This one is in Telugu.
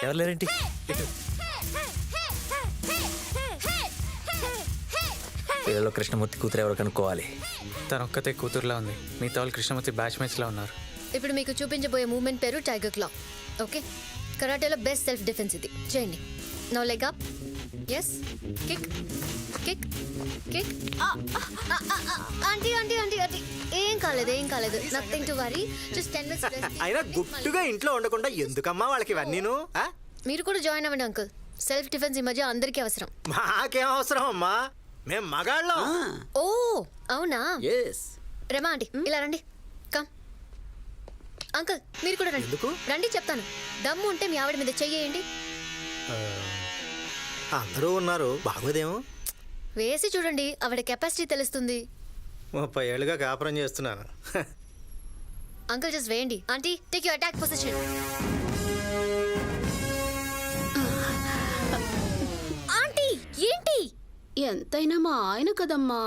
ఎవరు లేరేంటి? వీళ్ళలో కృష్ణమూర్తి కూతురు ఎవరు కనుక్కోవాలి. తను ఒక్కతే కూతురులా ఉంది, మిగతా వాళ్ళు కృష్ణమూర్తి బ్యాచ్ మేట్స్లా ఉన్నారు. ఇప్పుడు మీకు చూపించబోయే మూమెంట్ పేరు టైగర్ క్లా. ఓకే, కరాటేలో బెస్ట్ సెల్ఫ్ డిఫెన్స్ ఇది. చేయండి. No leg up. Yes, kick kick kick. Aunty aunty aunty aunty ఏం కాలేదు, nothing to worry. Just 10 minutes rest. అయినా గుట్టుగా ఇంట్లో ఉండకుండా ఎందుకమ్మా వాళ్ళకి ఇవన్నీను? మీరు కూడా జాయిన్ అవ్వండి అంకుల్. సెల్ఫ్ డిఫెన్స్ ఈ మధ్య అందరికీ అవసరం. మాకేం అవసరం అమ్మా, మేం మగాళ్ళం. ఓ అవునా? రమా ఆంటీ ఇలా రండి. కమ్. అంకుల్ మీరు కూడా రండి. ఎందుకు? రండి చెప్తాను. దమ్ము ఉంటే మీ ఆవిడ మీద చెయ్యేయండి. అందరూ ఉన్నారు, బాగోదేమో. వేసి చూడండి, ఆవిడ కెపాసిటీ తెలుస్తుంది. 30 ఏళ్ళుగా కాపురం చేస్తున్నాను. అంకుల్ జస్ట్ వేయండి. Aunty take your attack position. Aunty ఏంటి? ఎంతైనా మా ఆయన కదమ్మా.